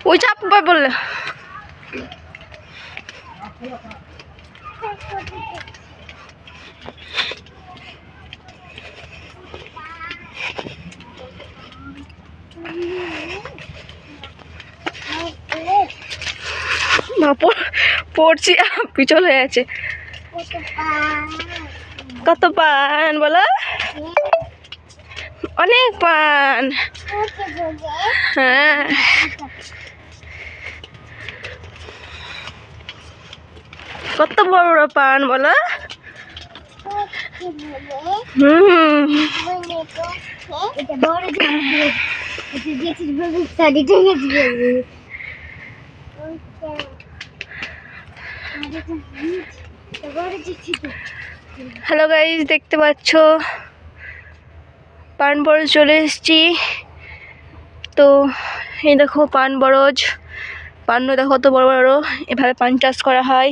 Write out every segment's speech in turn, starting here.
ওই চাপ বললে পড়ছি পিছল হয়ে আছে। কত পান বলো? অনেক পান। হ্যাঁ কত বড় বড় পান বলো? হ্যালো গাইস, দেখতে পাচ্ছ পান বরজ চলে এসেছি। তো এই দেখো পান বরজ, পানও দেখো কত বড় বড়। এভাবে পান চাষ করা হয়।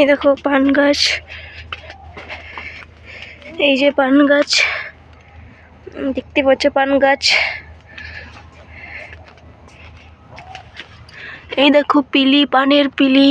এই দেখো পান গাছ, এই যে পান গাছ দেখতে পাচ্ছ, পান গাছ। এই দেখো পিলি, পানের পিলি।